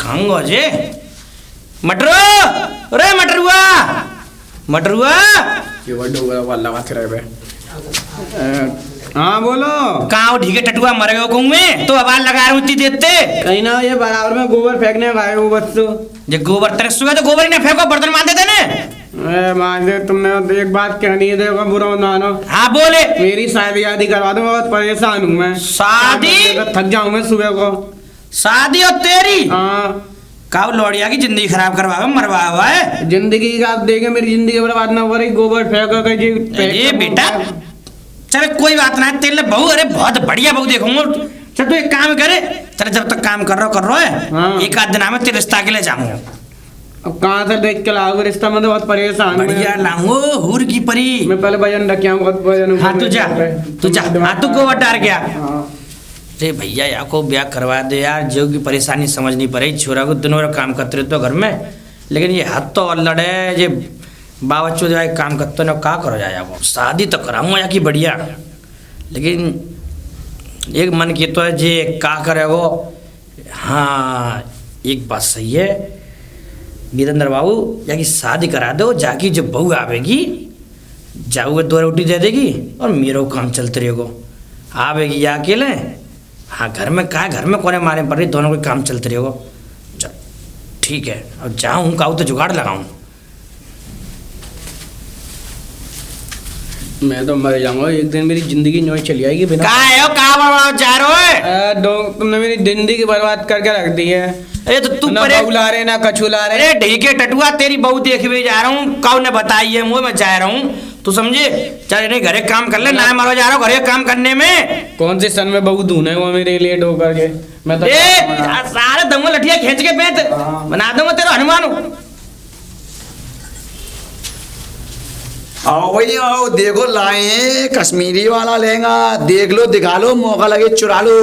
खाऊंगा जे मटरू रे मटरुआ मटरुआ ये वर्ड होगा वाला बात कर रहे हाँ बोलो कहाँ ढीके टटुआ मर गए कहूँ मैं तो आवाज लगा रहा हूँ इतनी देते कहीं ना ये बराबर में गोबर फेंकने आए हो बस तो जे गोबर तरस सुबह तो गोबर ही ना फेंको बर्तन मान देते ने मान दे तुमने एक बात कहनी है देखो बुरा मानो हाँ बोले मेरी शादी आदि करवा दो बहुत परेशान हूँ मैं शादी थक जाऊँ मैं सुबह को शादी और तेरी हाँ काव लौड़िया की जिंदगी खराब करवा मरवा हुआ है जिंदगी का आप देखे मेरी जिंदगी बर्बाद ना हो रही गोबर फेंक ये बेटा चल कोई बात ना तेरे लिए बहू अरे बहुत बढ़िया बहू देखूंगा चल तू एक काम करे चल जब तक काम कर रहा है हाँ। एक आध दिन में तेरे रिश्ता के लिए जाऊंगा अब कहाँ से देख के लाओगे रिश्ता में तो बहुत परेशान हूँ बढ़िया लाऊंगो हूर की परी मैं पहले वजन रखा हूँ बहुत वजन हाँ तू जा हाँ तू गोबर डार गया हाँ। अरे भैया यार को ब्याह करवा दे यार जो की परेशानी समझ नहीं पड़ी छोरा को दिनों रात काम करते रहते घर में लेकिन ये हाथ तो लड़े ये बाबच्चों जाए काम करते ना का करो जाए वो शादी तो कराऊंगा या कि बढ़िया लेकिन एक मन की तो है जे का करे वो हाँ एक बात सही है वीरेंद्र बाबू या कि शादी करा दो जाके जब बहू आवेगी जाओगे 2 रोटी दे देगी और मेरा काम चलते रहेगो आवेगी या अकेले हाँ घर में कहा घर में कोने मारे पड़ रही दोनों को काम चलते रहेगो ठीक है अब जाऊँ काऊ तो जुगाड़ लगाऊँ मैं तो मर जाऊंगा एक दिन मेरी जिंदगी न्योय चली आएगी बिना जा रहे हो तुमने मेरी जिंदगी बर्बाद करके रख दी है अरे तो तू ना बहू ला रहे ना कछू ला रहे अरे ढीके टटुआ तेरी बहू देख भी जा रहा हूँ काऊ ने बताई है मुँह में जा रहा हूँ तू समझे चल नहीं घरे काम कर ले ना मारो जा रहा हूँ घरे काम करने में कौन से सन में बहू ढूंढे वो मेरे लेट होकर के मैं तो सारे दंगो लठिया खींच के बेत बना दूंगा तेरा हनुमान आओ भाई आओ देखो लाए कश्मीरी वाला लहंगा देख लो दिखा लो मौका लगे चुरा लो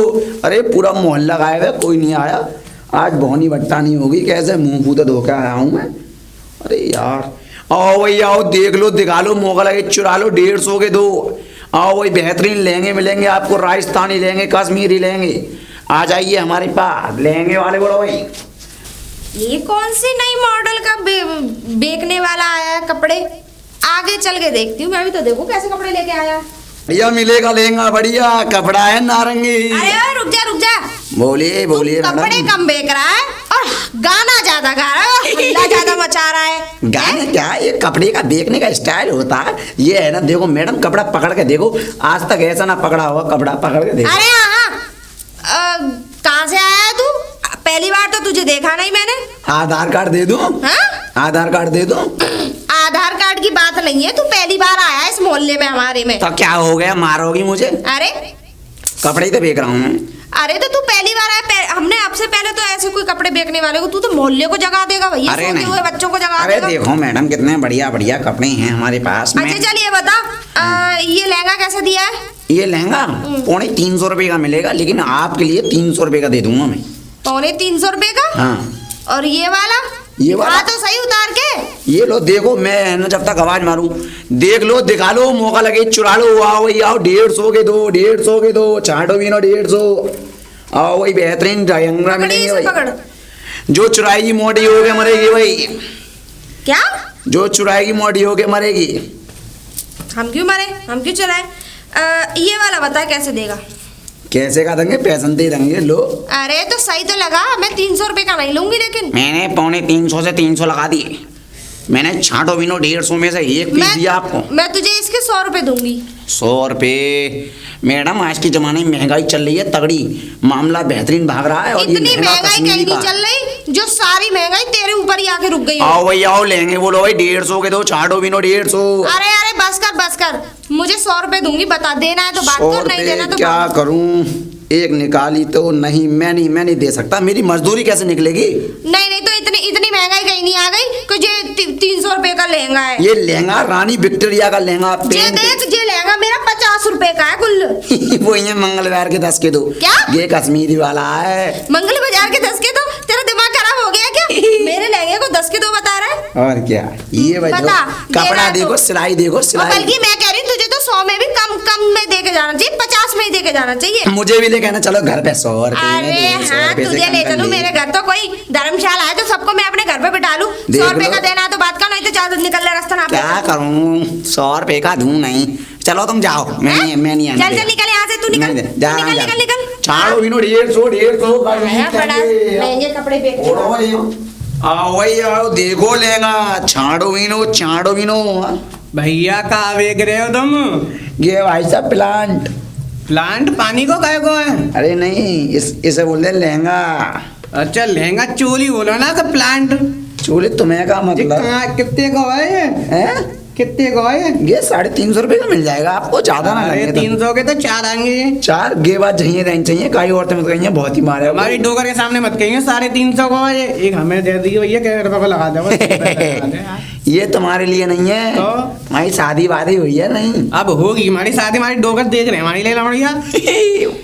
अरे पूरा मोहल्ला गायब है कोई नहीं आया आज भौनी भट्टा नहीं होगी कैसे मुंह फूटे धोके आया हूँ मैं अरे यार आओ भाई आओ देख लो दिखा लो मौका लगे चुरा लो 150 के 2 आओ भाई बेहतरीन लहंगे मिलेंगे आपको राजस्थानी लहंगे कश्मीरी लहंगे आ जाइए हमारे पास लहंगे वाले बोलो भाई ये कौन सी नई मॉडल का बेचने वाला आया है कपड़े आगे चल के देखती हूँ मैं भी तो देखूं कैसे कपड़े लेके आया बढ़िया मिलेगा लहंगा बढ़िया कपड़ा है नारंगी अरे रुक जा बोलिए बोलिए कपड़े कम बेच रहा है और गाना ज्यादा गा रहा है हल्ला ज्यादा मचा रहा है गाना क्या ये कपड़े का बेचने का स्टाइल होता है ये है ना देखो मैडम कपड़ा पकड़ के देखो आज तक ऐसा ना पकड़ा हुआ कपड़ा पकड़ के देखो अरे हाँ कहाँ से आया है तू पहली बार तो तुझे देखा नहीं मैंने आधार कार्ड दे दूं आधार कार्ड दे दूं आधार कार्ड की बात नहीं है तू पहली बार आया है इस मोहल्ले में हमारे में तो क्या हो गया मारोगी मुझे अरे कपड़े ही तो बेच रहा हूँ मैं अरे तो तू पहली बार आया हमने आपसे पहले तो ऐसे कोई कपड़े बेचने वाले को तू तो मोहल्ले को जगा देगा भैया अरे सोते हुए बच्चों को जगा अरे देगा देखो मैडम कितने बढ़िया बढ़िया कपड़े हैं हमारे पास में अच्छा चलिए बता ये लहंगा कैसे दिया है ये लहंगा 350 रुपए का मिलेगा लेकिन आपके लिए 300 रुपए का दे दूंगा मैं 350 रुपए का हाँ और ये वाला तो सही उतार के ये लो देखो मैं ना जब तक आवाज मारूं देख लो दिखा लो मौका लगे चुरा लो आओ वही आओ 150 के 2 150 के 2 चाटो भी ना 150 आओ वही बेहतरीन जयंगरा मिलेंगे भाई जो चुराएगी मोटी होके मरेगी भाई क्या जो चुराएगी मोटी होके मरेगी हम क्यों चुराए ये वाला बता कैसे देगा कैसे का देंगे पैसे दे देंगे लो अरे तो सही तो लगा मैं 300 रुपए का नहीं लूंगी लेकिन मैंने 350 से 300 लगा दिए मैंने छाटो बिनो 150 में से एक पीस दिया आपको मैं तुझे इसके 100 रुपए दूंगी 100 रुपए मैडम आज के जमाने में महंगाई चल रही है तगड़ी मामला बेहतरीन भाग रहा है और इतनी महंगाई कहीं नहीं चल रही जो सारी महंगाई तेरे ऊपर ही आके रुक गई आओ भाई आओ लेंगे बोलो भाई 150 के 2 छाटो बिनो 150 अरे बस कर मुझे 100 रुपए दूंगी बता देना है तो बात कर नहीं देना तो क्या करूं एक निकाली तो नहीं मैं नहीं दे सकता मेरी मजदूरी कैसे निकलेगी नहीं तो इतनी महंगाई कहीं नहीं आ गई कि ये 300 रुपए का लहंगा है ये लहंगा रानी विक्टोरिया का लहंगा ये लहंगा मेरा 50 रुपए का है कुल वो ये मंगल बाजार के 10 के 2 क्या ये कश्मीरी वाला है मंगल बाजार के 10 के 2 तेरा दिमाग खराब हो गया क्या मेरे लहंगे को 10 के 2 बता रहा है और क्या ये कपड़ा देखो सिलाई देखो सिलाई बल्कि मैं कह रही तुझे तो 100 में भी कम कम में दे के जाना चाहिए, 50 में ही दे के जाना चाहिए। मुझे भी ले कहना चलो घर पे 100 रुपए में, अरे 100 हाँ, रुपए से तुझे कम ले कर चलूं लिए। मेरे घर, तो कोई धर्मशाला है तो सबको मैं अपने घर पे बिठा लूं। 100 रुपए लो। का देना है तो बात का, नहीं तो चार निकल ले रास्ता ना पे। क्या करूं, 100 रुपए का दूं नहीं। चलो तुम जाओ, मैं नहीं आना। चल चल निकल यहाँ से, तू निकल, नहीं, तू जा, निकल जा। निकल निकल। छाड़ो इनो 150 आया बड़ा महंगे कपड़े बेच के। आओ भाई आओ, देखो लेगा छाड़ो इनो। भैया कहाँ बेच रहे हो तुम? ये भाई साहब प्लांट। प्लांट पानी को काय को है? अरे नहीं, इसे बोलते लहंगा। अच्छा लहंगा चोली बोलो ना, का प्लांट। चोले तुम्हें का ये मतलब कहाँ कितने को है ये? है? कितने को है ये? ये 350 रुपए का मिल जाएगा आपको, ज्यादा ना अरे लगे तो। 300 के तो 4 आएंगे। 4 गे बात चाहिए रहनी चाहिए, कई औरतें मत कहिए बहुत ही मारे हमारी डोगर के सामने मत कहिए 350 को है ये। एक हमें दे दिए भैया, क्या रुपए को लगा दो। ये तुम्हारे लिए नहीं है, तो? हमारी शादी वादी हुई है नहीं। अब होगी हमारी शादी, हमारी डोगर देख रहे हैं हमारी ले लो भैया।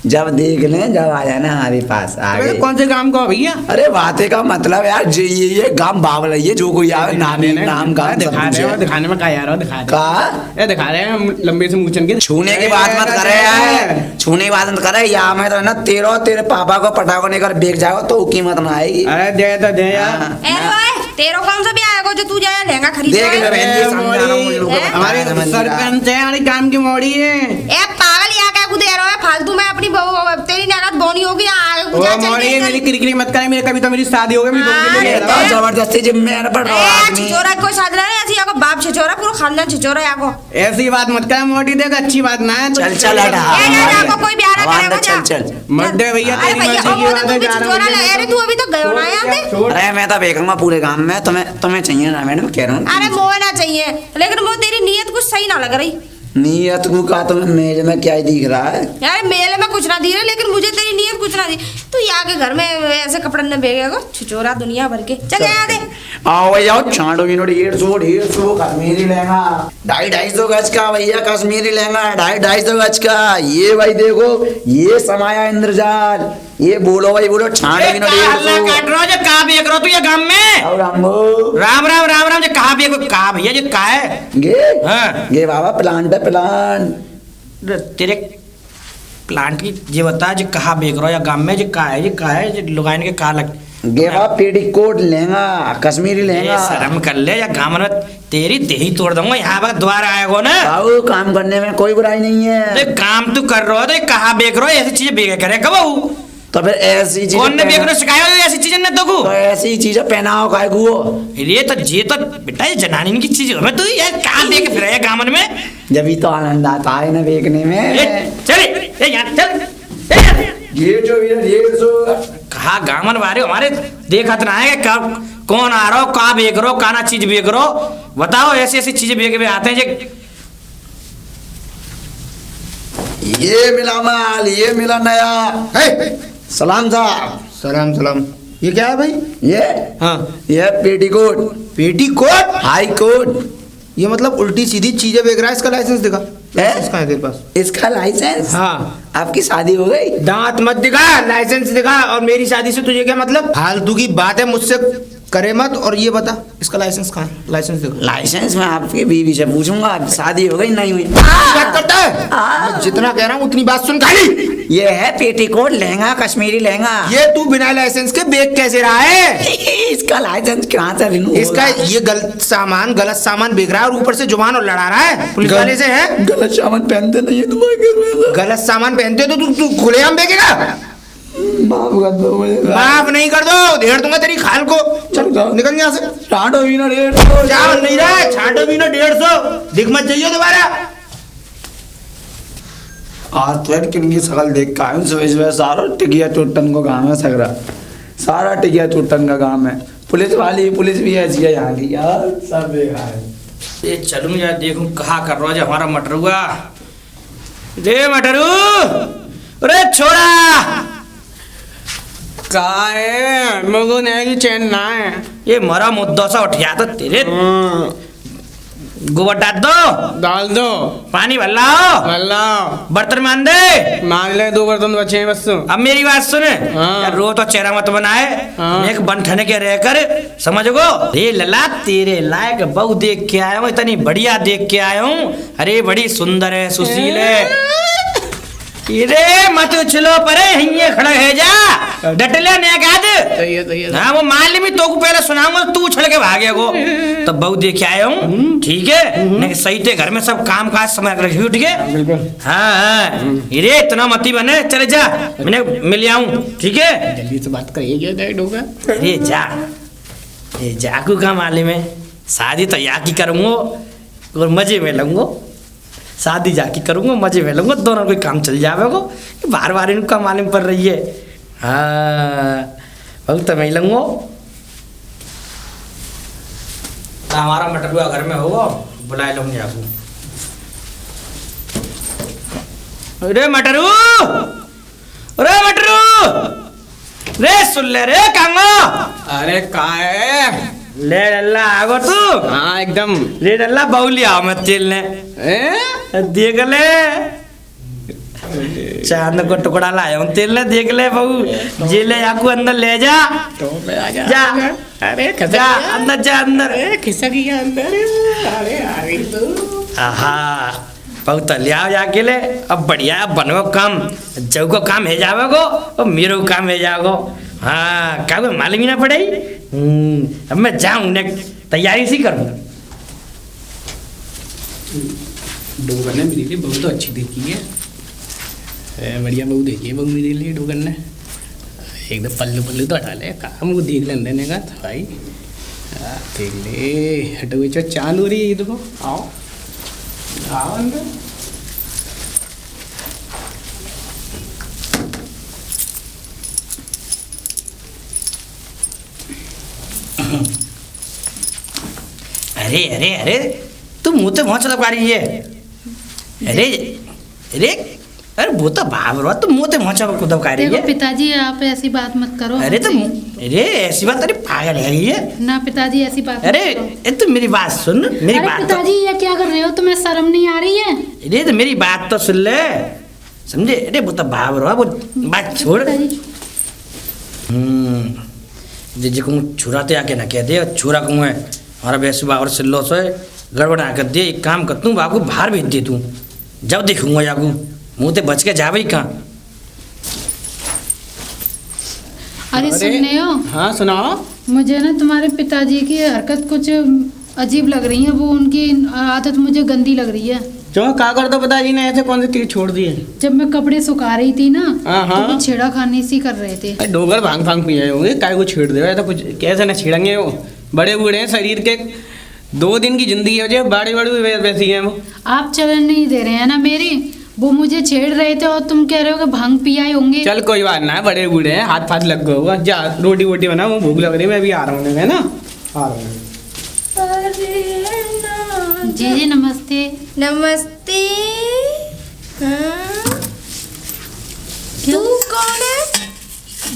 जब देख लें जब आ जाना हमारे पास आगे। कौन से काम को है भैया? अरे बातें का मतलब यार, ये गांव बावल है, ये जो कोई आवे नाम का दिखा रहे हो, दिखाने में क्या यार, दिखा का ये दिखा रहे हैं लंबे से मूंछन के। छूने की बात मत करे यार, छूने की बात मत करे। या मैं तो ना तेरे पापा को पटाखो लेकर बेच जाओ तो कीमत ना आएगी। अरे दे तो दे यार। तेरो कौन सा भी आएगा जो तू जाए लहंगा खरीद देख ले बहन जी, समझा रहा हूँ, मुझे हैं? हमारे समझ नहीं रहा। सरपंच है, हमारी काम की मोड़ी है। ए पागल, यहाँ क्या कुछ दे रहा है फालतू में? अपनी तेरी नगद बोनी होगी वो मोड़ी है, मेरी किरकिरी मत करे। मेरे कभी तो मेरी शादी हो गई, मेरी बहू के लिए ये ले तो रहा है। जबरदस्ती जिम्मेदार पड़ रहा है आदमी। छिचोरा कोई साधना नहीं ऐसी, यहाँ बाप छिचोरा, पूरा खानदान छिचोरा यहाँ को। ऐसी बात मत कर मोटी, देख अच्छी बात ना है। चल हटा। यहाँ को कोई ब्याह ना हवा करेगा, अंदर, जा। चल। मत दे भैया, अरे तेरी भैया, मर्जी की वो तो बात तू है, भी जा रहा छिचोरा हूँ। अरे तू अभी तो गयो ना यहाँ पे। छोड़। अरे मैं तो बेचूंगा पूरे गांव में, तुम्हें चाहिए ना मैडम, कह रहा हूँ। अरे मोह ना चाहिए, लेकिन वो तेरी नीयत कुछ सही ना लग रही। नीयत को का तुम्हें मेज में क्या ही दिख रहा है? यार मेले में कुछ ना दी रहे, लेकिन मुझे तेरी नीयत कुछ ना दी। तू यहाँ के घर में ऐसे कपड़े न बेचेगा, छिचोरा दुनिया भर के। चल यहाँ दे। आओ भैया छाड़ो इनो 150 कश्मीरी लहंगा 250 गज का भैया, कश्मीरी लहंगा 250 गज का। ये भाई देखो, ये समाया इंद्रजाल। ये बोलो भाई बोलो, छाड़ो इनो 150। काट रहा जो कहाँ बेच रहा तू ये गांव में? और रामो राम राम राम राम, जो कहाँ बेच कहाँ भैया जो कहाँ है? गे हाँ। गे बाबा प्लांट है प्लांट। तेरे प्लांट की ये बता जो कहाँ बेच रहा या गांव में जो कहाँ है, ये कहाँ है जो लुगाइन के कहाँ लग गे बाबा पेटीकोट लहंगा, कश्मीरी ये लहंगा। शर्म कर ले या गांव में तेरी देही तोड़ दूंगा। यहाँ पर द्वार आएगा ना, बाबू काम करने में कोई बुराई नहीं है। तो काम तू कर रहा हो तो कहाँ बेच रहा हो? ऐसी चीजें बेच करे कब? तो फिर ऐसी चीजें कौन ने बेच रहा सिखाया हो ऐसी चीजें ने तो को? तो ऐसी चीजें पहनाओ काय को। ये तो बेटा ये जनानी की चीज है। तू यार कहाँ बेच फिर है गांव में? जब ही तो आनंद आता है ना बेचने में। चल यहाँ चल। ये जो 150 कहा गामन वाले हमारे देखत ना है कि कौन आ रहा हो, कहाँ बेच रहा हो, काना चीज बेच रहा हो, बताओ। ऐसी ऐसी चीजें बेच के आते हैं जे। ये मिला माल, ये मिला नया। सलाम साहब। सलाम सलाम। ये क्या है भाई? ये हाँ ये पेटीकोट, पेटीकोट। High court. ये मतलब उल्टी सीधी चीजें बेच रहा है। इसका लाइसेंस दिखा। लाइसेंस कहाँ है तेरे पास? इसका लाइसेंस? हाँ। आपकी शादी हो गई? दांत मत दिखा, लाइसेंस दिखा। और मेरी शादी से तुझे क्या मतलब? फालतू की बात है, मुझसे करे मत। और ये बता इसका लाइसेंस कहाँ है? लाइसेंस दिखा। लाइसेंस मैं आपकी बीवी से पूछूंगा, शादी हो गई नहीं हुई। बात करता है? मैं जितना कह रहा हूँ उतनी बात सुन खाली। ये है पेटीकोट लहंगा, कश्मीरी लहंगा। ये तू बिना लाइसेंस के बेच कैसे रहा है? इसका लाइसेंस कहाँ से रिन्यू इसका ये गलत सामान बेच रहा है, और ऊपर से जुबान और लड़ा रहा है पुलिस वाले से। है गलत सामान पहनते नहीं है तुम्हारे घर में। गलत सामान पहनते हो तो तू खुलेआम बेचेगा? माफ कर दो मुझे। माफ नहीं कर दो, ढेर दूंगा तेरी खाल को। चल जाओ। निकल यहाँ से। छाटो भी ना 150। जाओ नहीं रहा, छाटो भी ना 150। दिख मत जाइए दोबारा। आज तो यार किनकी शकल देख का है, सुबह सारा टिकिया चोटन को काम है सगरा, सारा टिकिया चोटन का काम है। पुलिस भी ऐसी है यहाँ की यार, सब बेकार है। ये चलूं यार देखूं कहाँ कर रहा है हमारा मटरुआ। दे मटरू, अरे छोड़ा का है मगो नहीं चैन ना है। ये मरा मुद्दा सा उठिया तो तेरे गोबर डाल दो, डाल दो। पानी भर लाओ, अल्लाह बर्तन मान दे। मान ले, 2 बर्तन बचे हैं बस। अब मेरी बात सुन, हाँ। यार रो तो चेहरा मत बनाए, हाँ। एक बंठन के रह कर समझ गो। अरे लला तेरे लायक बहू देख के आया हूँ, इतनी बढ़िया देख के आया हूँ। अरे बड़ी सुंदर है, सुशील है। अरे मत उछलो परे, हिंगे खड़ा है जा, डटले ने गाद। सही है। हाँ वो मान ली, मैं तो को पहले सुनाऊंगा, तू उछल के भागे गो। तो बहू देख के आया हूँ, ठीक है। नहीं सही थे, घर में सब काम काज समय रखी उठ के। बिल्कुल। हाँ अरे इतना मती बने, चले जा, मैंने मिल आऊं, ठीक है। जल्दी से बात करिए डोगा। अरे जा, ये जाकू का मालूम है, शादी तो यहाँ की करूँगा और मजे में लूँगा। शादी जाके करूँगा, मजे में लूँगा, दोनों कोई काम चल जाएगा। बार बार इनका मालूम पड़ रही है। हाँ बहुत तो मैं लूँगा। हमारा मटरुआ घर में होगा, बुला लूँगी आपको। अरे मटरू, अरे मटरू, रे सुन ले रे कांगो। अरे का है? ले डल्ला आगो तू। हाँ एकदम। ले डल्ला बाउली आओ मत तेल ने। देख ले, चांद को टुकड़ा लाया हूँ, तेल ने देख ले बहू। जे ले आकू अंदर ले जा, तो मैं आ जा। अरे जा अंदर, जा अंदर। खिसक गया अंदर। अरे आ गई तू। आहा बहुत ले आओ जाके ले। अब बढ़िया बनवो काम, जऊ को काम है जावेगो और मेरो काम है जाओगो। हाँ क्या मालूम ही ना पड़े। अब मैं जाऊँ ने तैयारी सी करूँ। डोगर ने मेरे लिए बहुत अच्छी देखी है, बढ़िया बहू देखी है बहू मेरे लिए डोगर ने। एकदम पल्लू पल्लू तो हटा ले, काम को देख लेने देने का भाई। देख ले, हटो जो चांद हो रही है, देखो आओ आओ अंदर। अरे अरे अरे तू मुंह तो बहुत लगा रही है। अरे अरे अरे वो तो बाबरा, तू मुंह तो मोचा को दबका रही देखो है। पिताजी, आप ऐसी बात मत करो। अरे तो अरे ऐसी बात, अरे पागल है ये। ना पिताजी, ऐसी बात अरे मत करो। ए, तू मेरी बात सुन, मेरी अरे बात पिताजी ये क्या कर रहे हो? तुम्हें शर्म नहीं आ रही है? अरे तो मेरी बात तो सुन ले, समझे। अरे वो तो बाबरा, वो बात छोड़। पिताजी, जी को छुराते आके ना कह दे, छुरा को है हमारा वैसे बाबर सिल्लो से गड़बड़ कर दे। एक काम कर तू बाबू बाहर भेज दे, तू जब देखूंगा जाकू मुँह ते बच के जा भाई कहाँ। अरे सुनने हो? हाँ सुनाओ। मुझे ना तुम्हारे पिताजी की हरकत कुछ अजीब लग रही है। वो उनकी आदत मुझे गंदी लग रही है। जो क्या कर दो पिताजी ने ऐसे कौन से तीर छोड़ दिए? जब मैं कपड़े सुखा रही थी ना, हाँ, तो हाँ। वो छेड़ा खानी सी कर रहे थे। डोगर भांग भांग पिए होंगे, काय को छेड़ दे ऐसा कुछ कैसे ना छेड़ेंगे। वो बड़े बूढ़े हैं, शरीर के 2 दिन की जिंदगी है, जो बड़े बड़े वैसी हैं वो। आप चलन नहीं दे रहे हैं ना मेरी। वो मुझे छेड़ रहे थे और तुम कह रहे हो कि भांग पियाए होंगे। चल कोई बात ना है, बड़े बूढ़े हैं, हाथ फाथ लग गया होगा। जा रोटी वोटी बना, वो भूख लग रही है, मैं भी आ रहा हूँ, है ना आ रहा हूँ। जी जी नमस्ते। नमस्ते। हाँ? तू कौन है?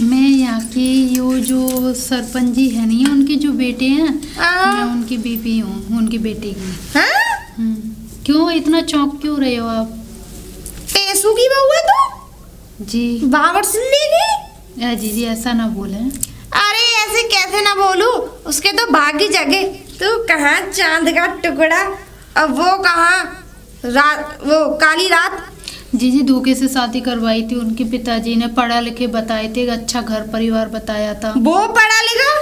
मैं यहाँ की यो जो सरपंच जी है नहीं, उनके जो बेटे हैं, हाँ। मैं उनकी बीबी हूँ, उनकी बेटी की। हाँ? क्यों इतना चौंक क्यों रहे हो आप? टेसू की बहू है तू? जी बाबर सिल्ले की? जी जी ऐसा ना बोले। अरे ऐसे कैसे ना बोलूं, उसके तो भागी जगह। तू कहाँ चांद का टुकड़ा, अब वो कहाँ रात, वो काली रात। जी जी धोखे से शादी करवाई थी। उनके पिताजी ने पढ़ा लिखे बताए थे, अच्छा घर परिवार बताया था। वो पढ़ा लिखा?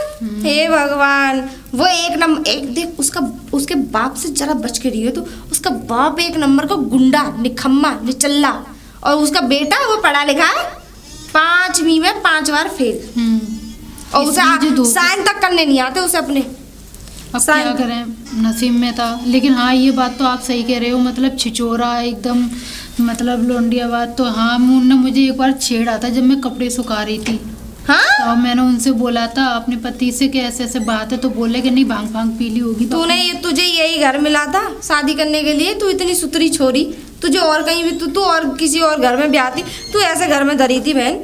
हे भगवान, वो एक नंबर, एक देख उसका, उसके बाप से जरा बच के रही है तो। उसका बाप एक नंबर का गुंडा, निखम्मा, निचल्ला। और उसका बेटा वो पढ़ा लिखा है, 5वीं में 5 बार फेल। और उसे साइन तक करने नहीं आते उसे अपने। अब क्या करें, नसीब में था। लेकिन हाँ ये बात तो आप सही कह रहे हो, मतलब छिचोरा एकदम, मतलब लोंडिया बात तो। हाँ उन्होंने मुझे एक बार छेड़ा था जब मैं कपड़े सुखा रही थी। हाँ? तो मैंने उनसे बोला था अपने पति से कि ऐसे ऐसे बात है, तो बोले कि नहीं भांग भांग पी ली होगी। तूने तुझे यही घर मिला था शादी करने के लिए? तू इतनी सुतरी छोरी, तुझे और कहीं भी तू और किसी और घर में ब्याहती, तू ऐसे घर में धरी थी बहन।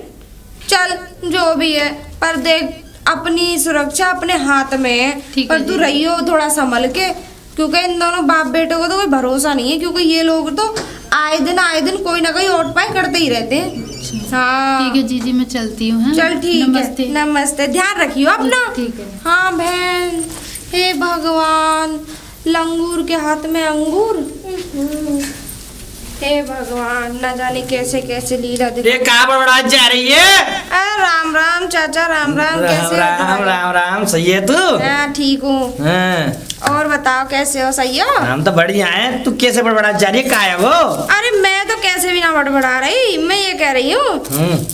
चल जो भी है, पर देख अपनी सुरक्षा अपने हाथ में है। पर तू रही हो थोड़ा संभल के, क्योंकि इन दोनों बाप बेटों को तो कोई भरोसा नहीं है, क्योंकि ये लोग तो आए दिन कोई ना कोई ओट पाई करते ही रहते हैं। हाँ ठीक है जीजी, मैं चलती हूँ। हाँ? चल ठीक नमस्ते। है, नमस्ते, ध्यान रखियो अपना। ठीक है। हाँ बहन, हे भगवान, लंगूर के हाथ में अंगूर। हे भगवान, न जाने कैसे कैसे लीला दिखा। ये कहाँ बड़बड़ा जा रही है? अरे राम राम चाचा, राम राम, राम कैसे हो राम तुम्हारे? राम राम, सही है तू? हाँ ठीक हूँ। हाँ, और बताओ कैसे हो? सही हो? हम तो बढ़िया हैं। तू कैसे बड़बड़ा जा रही है? कहाँ है वो? अरे मैं तो कैसे भी ना बड़बड़ा रही, मैं ये कह रही हूँ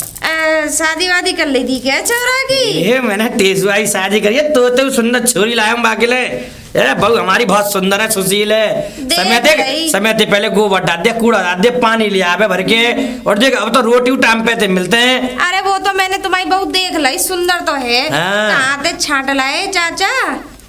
शादी वादी कर ली थी क्या चौरा की? ये मैंने टेसुआई शादी करी है, तो सुंदर छोरी लाया हूँ बाकी ले। अरे बहू हमारी बहुत सुंदर है, सुशील है। समय दे पहले गोबर डाल दे, कूड़ा डाल दे, पानी लिया है भर के, और देख अब तो रोटी टाइम पे थे मिलते हैं। अरे वो तो मैंने तुम्हारी बहू देख लाई, सुंदर तो है। हाँ। कहाँ से छांट लाए चाचा?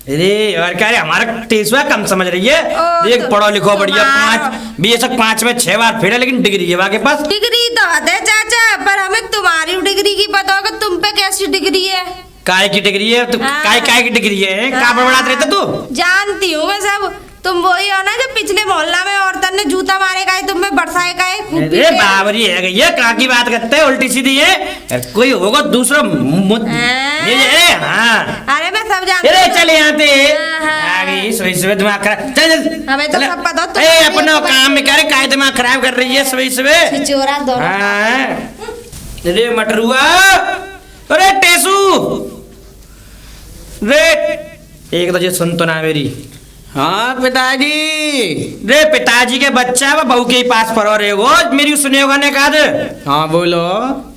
अरे और क्या रे, हमारा टेसुआ कम समझ रही है। ओ, देख पढ़ो लिखो बढ़िया, तुम्हारा- 5 बेशक 5 में 6 बार फेरा, लेकिन डिग्री है बाकी पास। डिग्री तो है चाचा, पर हमें तुम्हारी डिग्री की पता होगा, तुम पे कैसी डिग्री है? काय की डिग्री है? तू हाँ। काय की डिग्री है? कहाँ बड़बड़ाते रहते तू? जानती हूँ मैं सब। तुम वही हो ना जो पिछले मोहल्ला में औरतन ने जूता मारे का है, तुम्हें बरसाए का है, खूब अरे पीटे। बाबरी है, ये कहाँ की बात करते हैं? उल्टी सीधी है। कोई होगा दूसरा हाँ। अरे मैं सब जानती अरे हूँ। चल यहाँ पे हाँ। आ गई, सुबह दिमाग खराब। चल चल हमें तो चल। सब पता, तुम ए अपने अपना आप को काम में क्या रे, काय दिमाग खराब कर रही है सुबह? छिचोरा दोनों। हाँ। अरे मटरुआ, अरे टेसू, रे एक तो ये सुन तो ना मेरी। हाँ पिताजी। रे पिताजी के बच्चा है, बहू के ही पास परो रे वो, मेरी सुनेगा ने कहा दे। हाँ बोलो।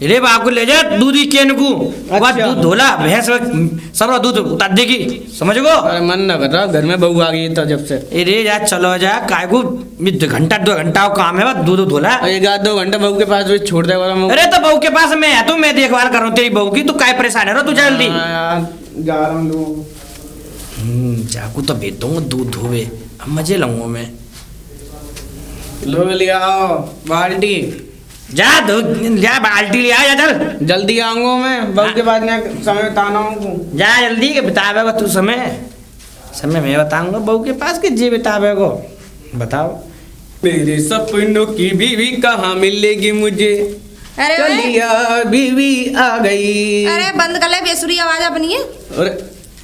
रे बाप को ले जा दूध ही केन को, अच्छा। दूध धोला भैंस सब दूध उतार देगी, समझ गो? अरे मन ना कर रहा, घर में बहू आ गई तो जब से। अरे जा चलो जा, काय को 2 घंटा का काम है, बस दूध धोला। 1-2 घंटा बहू के पास भी छोड़ दे वाला मुझे। अरे तो बहू के पास मैं है, तो मैं देखभाल कर रहा हूँ तेरी बहू की, तू काय परेशान है रो, तू जल्दी। हाँ यार, जा रहा हूँ लोग। चाकू तो भेज दूंगा दूध धोवे, अब मजे लूंगा मैं। लोग ले आओ बाल्टी। जा जा बाल्टी ले आ, जा चल जल्दी आऊंगा मैं, बहू के पास ना समय बिताना हूँ। जा जल्दी के बितावेगा तू समय मैं बताऊंगा बहू के पास कि जी बितावेगो, बताओ। मेरे सपनों की बीवी कहाँ मिलेगी मुझे? अरे चलिया बीवी आ गई। अरे बंद कर ले बेसुरी आवाज अपनी है। अरे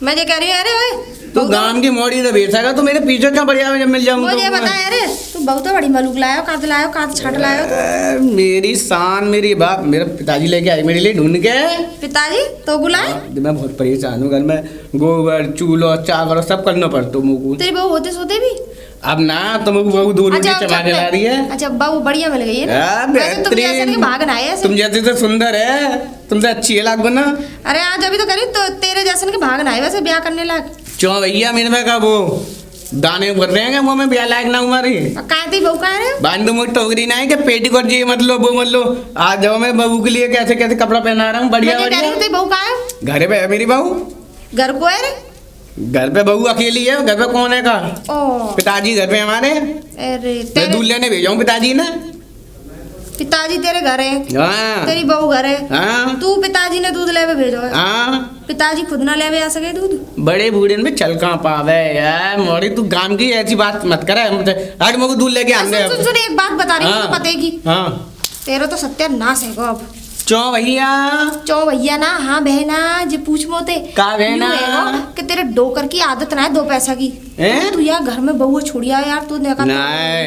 मैं ये कह रही हूँ, अरे ओए तू गांव की मोड़ी तो बेचेगा, तो मेरे पीछे क्यों बढ़िया में जब मिल जाऊंगा? मुझे बता, अरे तू बहुत बड़ी मलूक लाया, कहाँ से छाट लाया? मेरी शान मेरी बाप, मेरे पिताजी लेके आए मेरे लिए ढूंढ के। पिताजी तो बुलाए? मैं बहुत परेशान हूँ, घर में गोबर चूल्हा चावल सब करना पड़ता मुझको। तेरी बहू होते सोते भी? अब ना तुमको बहू 2 रोटी चबा के ला रही है। अच्छा बहू बढ़िया मिल गई है ना? हाँ, वैसे तुम जैसे नहीं भागना है ऐसे। तुम जैसे तो सुंदर है, तुमसे अच्छी है लागो ना। अरे आज अभी तो करी, तो तेरे जैसे के भागना है वैसे ब्याह करने लायक। क्यों भैया, मेरे में का वो दाने भर रहे हैं वो, मैं ब्याह लायक ना हमारी। कहाँ थी बहू, कहाँ रहे? बांधो मुझ टोकरी ना है कि पेटीकोट जी मतलब वो मतलब आज जाओ, मैं बहू के लिए कैसे कैसे कपड़ा पहना रहा हूँ बढ़िया मैं कह रही हूँ, बढ़िया। तेरी बहू कहाँ है? घर पे है मेरी बहू। घर को है रे? घर पे बहू अकेली है, घर पे कौन है का? ओ पिताजी घर पे हमारे। अरे मैं तेरे दूल्हे ने भेजा हूँ पिताजी ने। पिताजी तेरे घर है, हाँ तेरी बहू घर है, हाँ तू पिताजी ने दूध लेवे भेजो है। हाँ। पिताजी खुद ना लेवे आ सके दूध? बड़े बूढ़े में चल कहाँ पावे यार, मोड़ी तू गांव की ऐसी बात मत करे। आज मुझे दूध लेके आने। सुन सुन एक बात बता रही हूँ हाँ। पते की। हाँ तेरा तो सत्यानाश है गो अब। चो भैया। चो भैया ना, हाँ बहना जे पूछ मोते का बहना? यूं है गो कि तेरे डोकर की आदत ना है 2 पैसा की। हैं? तू यार घर में बहू छोड़िया यार, तू देखा ना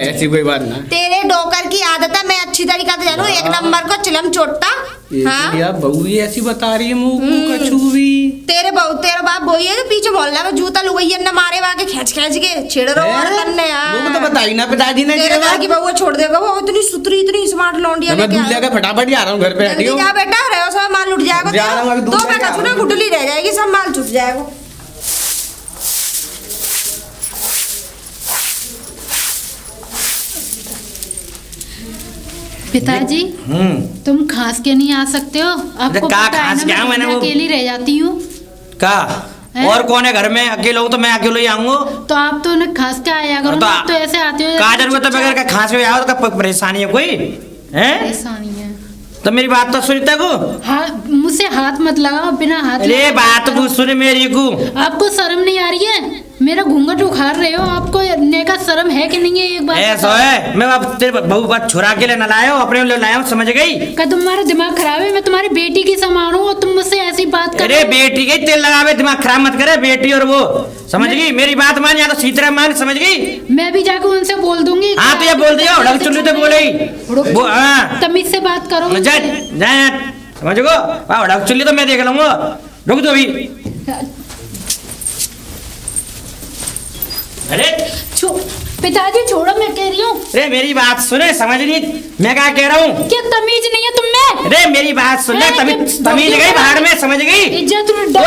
ऐसी कोई बात ना। तेरे डोकर की आदत है, मैं अच्छी तरीका से जानू, 1 नंबर को चिलम चोटता। हाँ यार बहू ही ऐसी बता रही है मुंह कछू भी। तेरे बाप बोई है जो पीछे मोहल्ला में जूता लुगैया न मारे वाके खींच के छेड़ रहो और करने वो तो बताई ना पिताजी ने। तेरे घर की बहू छोड़ देगा, वो इतनी सुतरी इतनी स्मार्ट लौंडिया मैं दूध लेकर फटाफट जा रहा हूँ घर पे। जल्दी जा बेटा, रहो सब माल लुट जाएगा। जा रहा हूँ, अभी दूध 2 लेके पैसा आ रहा छूना हूँ। गुटली रह जाएगी, सब माल छूट जाएगा। पिताजी तुम खास के नहीं आ सकते हो? आपको का पता है खास ना, क्या, मैं मैंने वो- अकेली रह जाती हूँ। का हैं? और कौन है घर में? अकेले हो तो मैं अकेले ही आऊंगा। तो आप तो न खास के आया करो तो ना, आप तो ऐसे आते हो कहा जरूरत है बगैर का खांस में आओ तो परेशानी है कोई हैं? परेशानी है। तो मेरी बात तो सुनते को। हाँ, मुझसे हाथ मत लगाओ, बिना हाथ अरे लगाए बात को सुन मेरी को। आपको शर्म नहीं आ रही है? मेरा घूंघट उखाड़ रहे हो, आपको नेका शर्म है कि नहीं है? एक बात ऐसा बताओ। है, मैं अब तेरे बहू बात छुरा के लिए न लाया हूँ, अपने लिए लाया हूँ, समझ गई? क्या तुम्हारा दिमाग खराब है? मैं तुम्हारी बेटी की समान हूँ और तुम मुझसे ऐसी बात कर अरे बेटी के तेल लगावे, दिमाग खराब मत करे, बेटी और वो, समझ गई? मेरी बात मान या तो सीतरा मान, समझ गई? मैं भी जाकर उनसे बोल दूंगी। हाँ तो ये बोल दिया, ढंग चुल्लू तो बोले वो, हाँ तमीज से बात करो। जा जा, समझ गो? वाह ढंग चुल्ली तो मैं देख लूंगा, रुक दो अभी। अरे पिताजी छोड़ो, मैं कह रही हूँ। अरे मेरी बात सुने, समझ नहीं मैं क्या कह रहा हूँ? क्या तमीज नहीं है तुम में? अरे मेरी बात सुन ले, तमीज गई बाहर में, समझ गई? इज्जत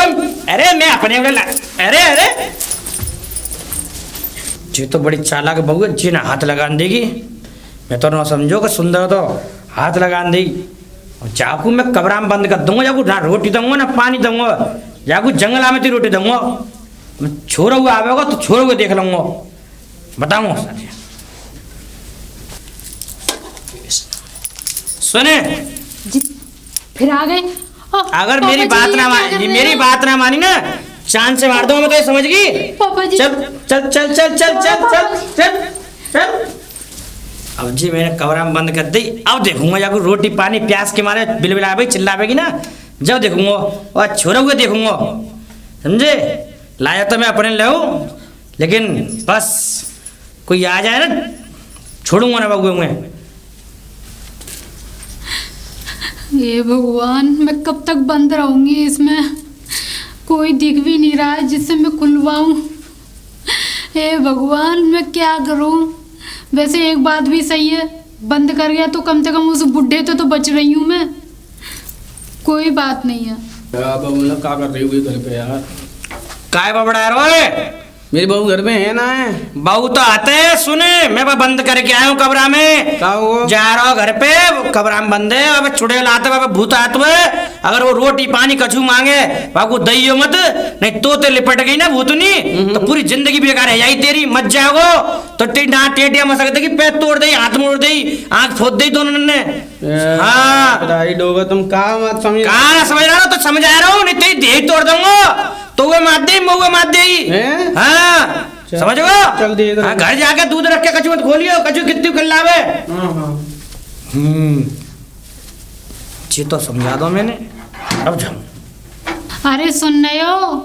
अरे मैं अपने अरे अरे जी तो बड़ी चालाक बहू है जी, ना हाथ लगा देगी। मैं तो ना समझो कि सुंदर तो हाथ लगा देगी। और जाकू मैं कमरा में बंद कर दूंगा, जाकू ना रोटी दूंगा ना पानी दूंगा, जाकू जंगला में तो रोटी दूंगा। मैं छोरा हुआ आवेगा तो छोरा हुआ देख लूंगा, बताऊंगा। सुने फिर आ गए। अगर मेरी बात ना मानी, मेरी बात ना मानी ना, चांद से मार दूंगा मैं, तो ये समझ गई? पापा जी चल चल चल चल चल चल चल चल चल। अब जी मैंने कमरा में बंद कर दी, अब देखूंगा जाकर रोटी पानी प्यास के मारे बिलबिला भाई चिल्लावेगी ना, जब देखूंगा और छोरा हुए देखूंगा, समझे? लाया तो मैं अपने ले हूँ, लेकिन बस कोई आ जाए ना छोड़ूंगा ना बबुए में। ये भगवान, मैं कब तक बंद रहूंगी इसमें? कोई दिख भी नहीं रहा है जिससे मैं खुलवाऊं। हे भगवान, मैं क्या करूं? वैसे एक बात भी सही है, बंद कर गया तो कम से कम उस बुढ़े तो बच रही हूं मैं। कोई बात नहीं है। क्या कर रही हुई घर पे यार? काय बबड़ा रोए? मेरी बहू घर पे है ना? है बहू तो आते हैं, सुने मैं बंद करके आया हूँ कमरा में, क्या हुआ? जा रहा हूँ घर पे, कमरा में बंद है। अब चुड़ैल आते बाबा भूत आते हुए, अगर वो रोटी पानी कछु मांगे बाबू दइयो मत, नहीं तो लिपट गई ना भूतनी तो पूरी जिंदगी बेकार है जाई तेरी, मत जाओ तो डांट टेटिया मसक देगी, पैर तोड़ दे, हाथ मोड़ दे, आंख फोड़ दे दोनों ने। हाँ डोगा तुम कहा मत समझ, कहा ना समझ रहा हो तो समझा रहा हूँ, नहीं तेरी देह तोड़ दूंगा, तो वो मार दे मऊए मार दे। हाँ समझ गो? चल देख रहा हूं। घर जाके दूध रख के कछु मत खोलियो, कछु कितनी खिलावे। जी तो समझा दो मैंने, अब जाऊं। अरे सुन रहे हो,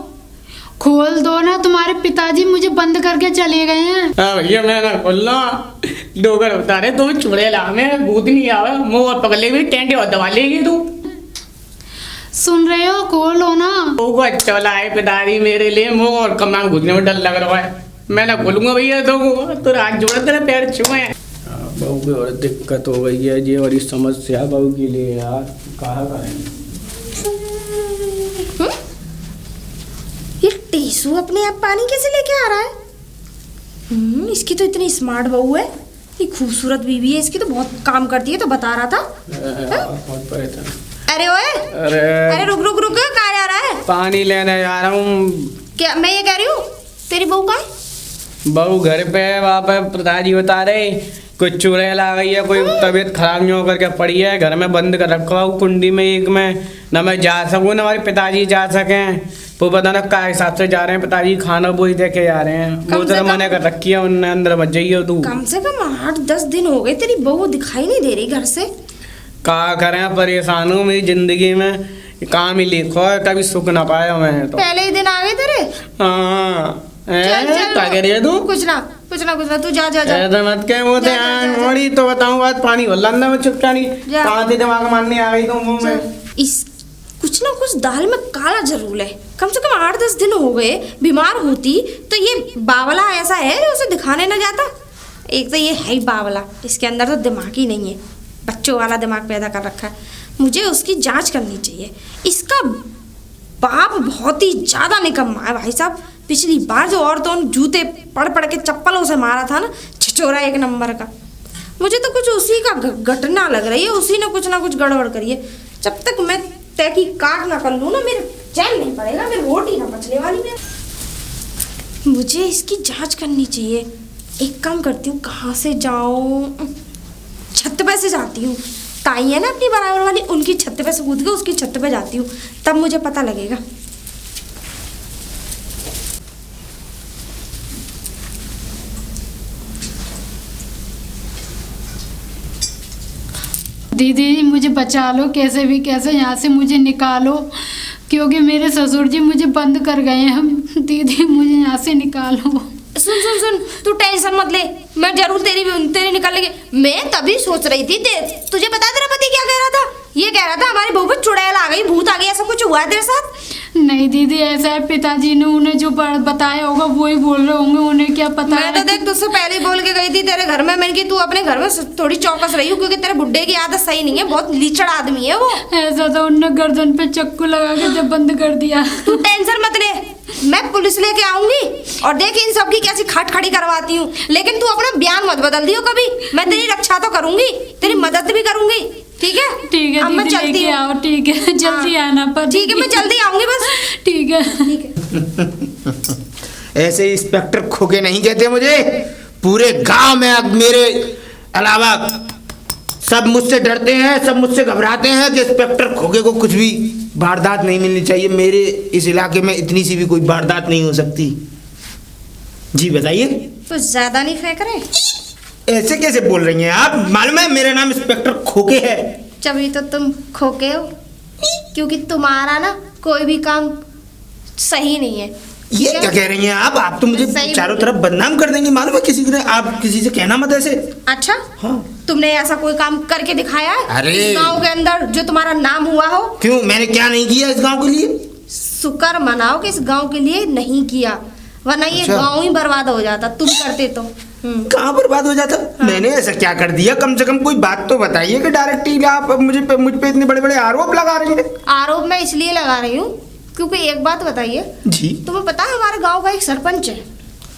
खोल दो ना, तुम्हारे पिताजी मुझे बंद करके चले गए हैं। भैया मैं ना खोलना, डोगर बता रहे तुम चुड़ैल में भूत नहीं आवे, मुंह और पकड़ लेगी, टेंटे और दबा लेगी तू। सुन रहे हो, खोलो ना। वो अच्छा लाए पिताजी मेरे लिए, मुंह और कमरा में घुसने में डर लग रहा है। मैं ना खोलूंगा भैया तो हाथ जोड़ तेरे पैर छुए। बहू की और दिक्कत हो गई है, ये बड़ी समस्या बहू के लिए यार, कहा करेंगे। ये टीसू अपने आप पानी कैसे लेके आ रहा है? इसकी तो इतनी स्मार्ट बहू है, ये खूबसूरत बीवी है, इसकी तो बहुत काम करती है, तो बता रहा था। बहुत परेशान। अरे ओए, अरे रुक रुक रुक, कहाँ जा रहा है? पानी लेने जा रहा हूँ। क्या मैं ये कह रही हूँ, तेरी बहू कहाँ है? बहू घर पे है, वहाँ पे पिताजी बता रहे कुछ चुड़ैल आ गई है, कोई तबीयत खराब नहीं होकर के पड़ी है, घर में बंद कर रखा हूँ कुंडी में एक में, ना मैं जा सकूँ ना हमारे पिताजी जा सकें। वो पता ना क्या हिसाब से जा रहे हैं पिताजी, खाना वो ही देके जा रहे हैं, वो तो मना कर रखी है उनने, अंदर मत जाइए तू। कम से कम 8-10 दिन हो गए तेरी बहू दिखाई नहीं दे रही घर से। क्या करें, परेशान हूँ, मेरी जिंदगी में काम ही लिखो है, कभी सुख ना पाया मैं तो। पहले ही दिन आ गए तेरे। हाँ चल चल, क्या कह रही है तू? कुछ ना तू जा जा जा। ऐसा मत कह, वो मोड़ी तो बताऊँ बात, पानी भर लंदा में चुपचाप नहीं, जा। कहाँ से दिमाग मारने आ गई तू मुंह में। इस कुछ ना कुछ दाल में काला जरूर है। कम से कम 8-10 दिन हो गए, बीमार होती तो ये बावला ऐसा है जो उसे दिखाने ना जाता। एक तो ये है ही बावला, इसके अंदर तो दिमाग ही नहीं है, बच्चों वाला दिमाग पैदा कर रखा है। मुझे उसकी जांच करनी चाहिए। इसका बाप बहुत ही ज़्यादा निकम्मा है भाई साहब। पिछली बार जो औरतों ने जूते पड़ पड़ के चप्पलों से मारा था ना, छिछोरा एक नंबर का। मुझे तो कुछ उसी का घटना लग रही है, उसी ने कुछ ना कुछ गड़बड़ करी है। जब तक मैं तहकीकात ना कर लूँ ना, मेरे चैन नहीं पड़ेगा, मेरी रोटी ना बचने वाली है। मुझे इसकी जांच करनी चाहिए। एक काम करती हूँ, कहाँ से जाऊँ? छत पे से जाती हूँ, ताई है ना अपनी बराबर वाली, उनकी छत पे से कूद के उसकी छत पे जाती हूँ, तब मुझे पता लगेगा। दीदी मुझे बचा लो, कैसे भी कैसे यहाँ से मुझे निकालो, क्योंकि मेरे ससुर जी मुझे बंद कर गए हैं। दीदी मुझे यहाँ से निकालो। सुन सुन सुन, तू टेंशन मत ले, मैं जरूर तेरी निकालने की। मैं तभी सोच रही थी तुझे पता है तेरा पति क्या कह रहा था? ये कह रहा था हमारी बहू पर चुड़ैल आ गई, भूत आ गया, ऐसा कुछ हुआ है तेरे साथ? नहीं दीदी, ऐसा है पिताजी ने उन्हें जो बताया होगा वो ही बोल रहे होंगे, उन्हें क्या पता। मैं तो देख तुझसे पहले बोल के गई थी तेरे घर में, मैंने कि तू अपने घर में थोड़ी चौकस रही हो, क्योंकि तेरे बुड्ढे की आदत सही नहीं है, बहुत लीचड़ आदमी है वो। ऐसा तो उन्होंने गर्दन पे चक्कू लगा के जब बंद कर दिया। तू टेंशन मत ले, मैं पुलिस लेके आऊंगी और देख इन सब की कैसी खाट खड़ी करवाती हूँ। लेकिन तू अपना बयान मत बदल दियो कभी, मैं तेरी रक्षा तो करूंगी, तेरी मदद भी करूंगी, ठीक है? ठीक है अब मैं दीदी, चलती लेके आओ, ठीक है जल्दी आना पर। ठीक है मैं जल्दी आऊंगी बस। ठीक है। ऐसे इंस्पेक्टर खोके नहीं कहते मुझे, पूरे गांव में अब मेरे अलावा सब मुझसे डरते हैं, सब मुझसे घबराते हैं कि इंस्पेक्टर खोके को कुछ भी वारदात नहीं मिलनी चाहिए। मेरे इस इलाके में इतनी सी भी कोई वारदात नहीं हो सकती। जी बताइए। तो ज्यादा नहीं फेंक रहे? ऐसे कैसे बोल रही हैं आप? मालूम है मेरा नाम इंस्पेक्टर खोके है। जब तो तुम खोके हो, क्योंकि तुम्हारा ना कोई भी काम सही नहीं है। ये क्या कह रही हैं आप तो मुझे सही चारों तरफ बदनाम कर देंगी, मालूम है किसी ने। आप किसी से कहना मत ऐसे। अच्छा हाँ। तुमने ऐसा कोई काम करके दिखाया है अरे! इस गांव के अंदर जो तुम्हारा नाम हुआ हो? क्यों, मैंने क्या नहीं किया इस गांव के लिए? शुक्र मनाओ कि इस गांव के लिए नहीं किया, वरना ये अच्छा। गांव ही बर्बाद हो जाता तुम करते तो। कहाँ बर्बाद हो जाता? हाँ। मैंने ऐसा क्या कर दिया? कम से कम कोई बात तो बताइए कि डायरेक्टली आप मुझ पे इतने बड़े बड़े आरोप लगा रही हैं। आरोप मैं इसलिए लगा रही हूँ क्योंकि एक बात बताइए, जी। तुम्हें पता है हमारे गांव का एक सरपंच है?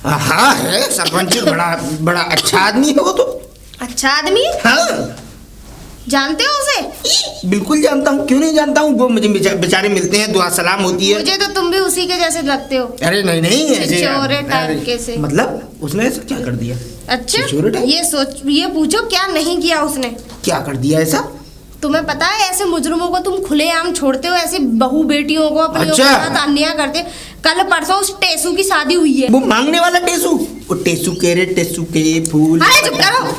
हाँ है, सरपंच बड़ा अच्छा आदमी है वो तो। अच्छा आदमी है? हाँ जानते हो उसे? बिल्कुल जानता हूँ, क्यों नहीं जानता हूँ। वो मुझे बेचारे मिलते हैं, दुआ सलाम होती है। मुझे तो तुम भी उसी के जैसे लगते हो। अरे नहीं ऐसे छिछोरे टाइप के से। मतलब उसने ऐसा क्या कर दिया? अच्छा छिछोरे टाइप? ये पूछो क्या नहीं किया उसने? क्या कर दिया ऐसा? तुम्हें पता है ऐसे मुजरिमों को तुम खुलेआम छोड़ते हो, ऐसे बहू बेटियों को अपने अच्छा। साथ अन्याय करते। कल परसों उस टेसू की शादी हुई है। वो मांगने वाला टेसू, वो टेसू के फूल। अरे चुप करो।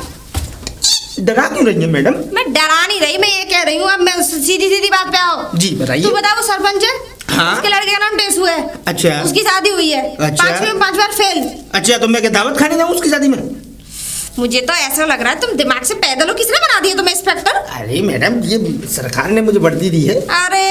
डरा क्यों रही है मैडम? मैं डरा नहीं रही, मैं ये कह रही हूँ। अब मैं सीधी बात पे आओ। जी बताइए। तू बता, वो सरपंच है, हाँ। उसके लड़के का नाम टेसू है। अच्छा। उसकी शादी हुई है। अच्छा। 5 में 5 बार फेल। अच्छा तो मैं क्या दावत खाने जाऊँ उसकी शादी में? मुझे तो ऐसा लग रहा है तुम दिमाग से पैदल हो। किसने बना दिया तुम्हें इंस्पेक्टर? अरे मैडम ये सरकार ने मुझे वर्दी दी है। अरे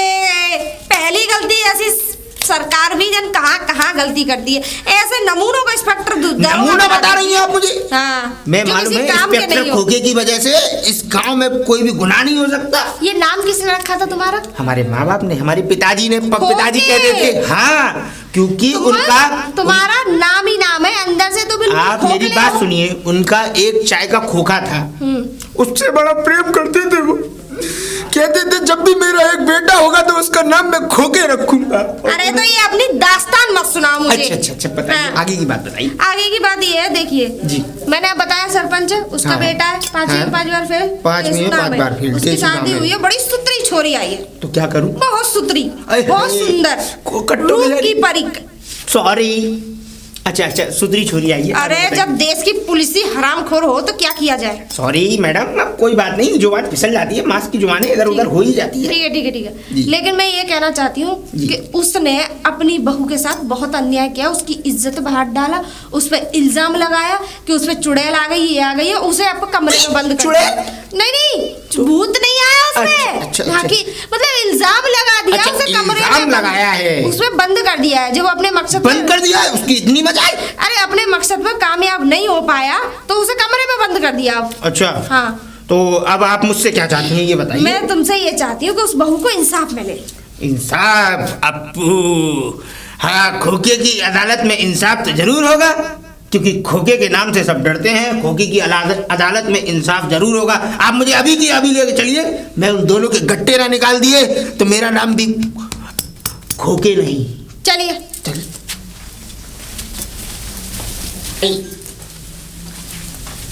पहली गलती ऐसी सरकार भी जन कहाँ गलती करती है। ऐसे नमूनों को इंस्पेक्टर नमूना बता रही हैं आप मुझे? हाँ। मैं जो मालूम किसी है काम के इंस्पेक्टर नहीं हो। खोके की वजह से इस गांव में कोई भी गुनाह नहीं हो सकता। ये नाम किसने रखा था तुम्हारा? हमारे माँ बाप ने, हमारे पिताजी ने। पिताजी खोके। कहते थे हाँ, क्योंकि उनका तुम्हारा नाम ही नाम है, अंदर से तो बिल्कुल आप मेरी खोखले बात हो। सुनिए, उनका एक चाय का खोखा था, उससे बड़ा प्रेम करते थे वो। कहते थे जब भी मेरा एक बेटा होगा तो उसका नाम मैं खोके रखूंगा। अरे तो ये अपनी दास्तान मत सुनाओ मुझे। अच्छा बताइए। हाँ। आगे की बात बताइए। आगे की बात ये है, देखिए जी। मैंने बताया सरपंच है, उसका हाँ। बेटा है, 5 में 5 बार फेल। 5 में टेसू 5 नाम है। बार फेल। उसकी टेसू नाम शादी है। हुई है, बड़ी सुतरी छोरी आई है, तो क्या करूं? बहुत सुतरी, अरे, बहुत सुंदर, कट्टू रूप बिलारी। की परी। सॉरी। अच्छा सुधरी छोरी आई है। अरे जब देश की पुलिस ही हरामखोर हो तो क्या किया जाए? सॉरी मैडम, अब कोई बात नहीं, जो बात फिसल जाती है मांस की जुबान इधर उधर हो ही जाती है। ठीक जी। है। लेकिन मैं ये कहना चाहती हूँ जी। कि उसने अपनी बहू के साथ बहुत अन्याय किया, उसकी इज्जत बाहर डाला, उस पर इल्जाम लगाया कि उस पर चुड़ैल आ गई, ये आ गई है, उसे आपको कमरे में बंद कर चुड़ैल? दिया। नहीं भूत नहीं आया उसमें। अच्छा। बाकी मतलब इल्जाम लगा दिया, अच्छा, उसे कमरे इल्जाम में लगाया है। उसमें बंद कर दिया है, जब वो अपने मकसद बंद कर दिया है, उसकी इतनी मजा आई। अरे अपने मकसद में कामयाब नहीं हो पाया तो उसे कमरे में बंद कर दिया अब। अच्छा हाँ। तो अब आप मुझसे क्या चाहती हैं ये बताइए। मैं तुमसे ये चाहती हूँ कि उस बहू को इंसाफ मिले। इंसाफ? अपू, हाँ, खोके की अदालत में इंसाफ तो जरूर होगा, क्योंकि खोके के नाम से सब डरते हैं। खोके की अदालत में इंसाफ जरूर होगा। आप मुझे अभी की अभी लेके चलिए, मैं उन दोनों के गट्टे ना निकाल दिए तो मेरा नाम भी खोके नहीं। चलिए।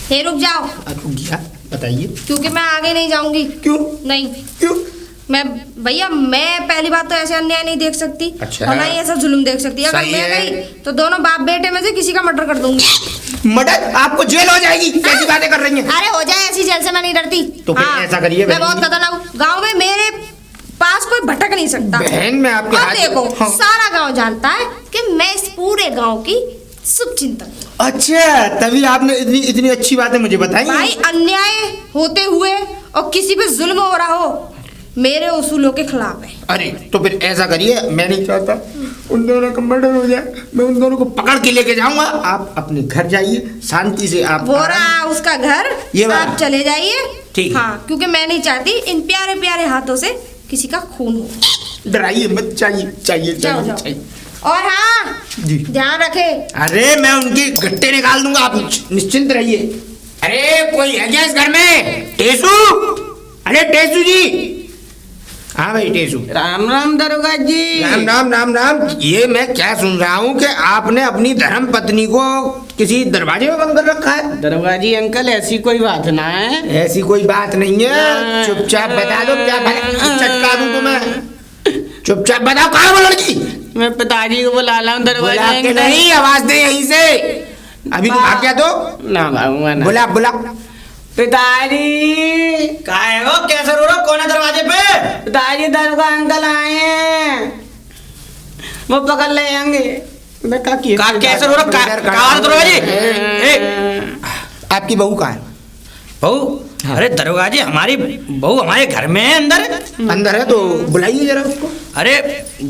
हे रुक जाओ। रुक गया, बताइए। क्योंकि मैं आगे नहीं जाऊंगी। क्यों? नहीं क्यों? मैं भैया मैं पहली बात तो ऐसे अन्याय नहीं देख सकती अच्छा। और ना ही ऐसा जुल्म देख सकती। अगर सही मैं है। गई तो दोनों बाप बेटे में से किसी का मर्डर कर दूंगी। मर्डर? आपको जेल हो जाएगी, कैसी बातें कर रही हैं? अरे हो जाए, ऐसी जेल से मैं नहीं डरती। तो फिर ऐसा करिए मैं बहन बहुत जी। खतरनाक हूँ, गाँव में मेरे पास कोई भटक नहीं सकता। बहन मैं आपके और हाथ देखो हाँ। सारा गांव जानता है कि मैं इस पूरे गांव की शुभ चिंतक हूँ। अच्छा, तभी आपने इतनी इतनी अच्छी बातें मुझे बताई। भाई अन्याय होते हुए और किसी पे जुल्म हो रहा हो मेरे उसूलों के खिलाफ है। अरे तो फिर ऐसा करिए, मैं नहीं चाहता उन दोनों का मर्डर हो जाए, मैं उन दोनों को पकड़ के लेके जाऊंगा। आप अपने घर जाइए शांति से। आप वो रहा उसका घर, ये वाला। आप चले जाइए। ठीक है। हाँ, क्योंकि मैं नहीं चाहती इन प्यारे प्यारे हाथों से किसी का खून हो। डराइए मत, चाहिए चाहिए जाओ चाहिए जाओ। चाहिए। और हाँ जी। ध्यान रखे। अरे मैं उनके गट्टे निकाल दूंगा, आप निश्चिंत रहिए। अरे कोई है क्या इस घर में? टेसू, अरे टेसू जी। हाँ भाई टेसू। राम राम दरोगा जी। राम राम राम राम। ये मैं क्या सुन रहा हूँ कि आपने अपनी धर्म पत्नी को किसी दरवाजे में बंद कर रखा है? दरोगा जी अंकल ऐसी कोई बात ना है। ऐसी कोई बात नहीं है, चुपचाप बता दो क्या चटका दूं तुम्हें। चुपचाप बताओ कहाँ वो लड़की? मैं पिताजी को बुला रहा हूँ दरोगा बुला जी के अंकल। नहीं, आवाज दे यहीं से। अभी तुम भाग गया तो ना भागूंगा ना। बुला बुला। पिताजी, का है वो? कैसे रो रहा? कौन है दरवाजे पे? पिताजी दरोगा अंकल आए हैं, वो पकड़ ले जाएंगे। मैं का कैसे रो रहा? कहाँ दरवाजे? ए, आपकी बहू कहाँ है? बहू? अरे दरोगा जी हमारी बहू हमारे घर में है अंदर। अंदर है तो बुलाइए जरा उसको। अरे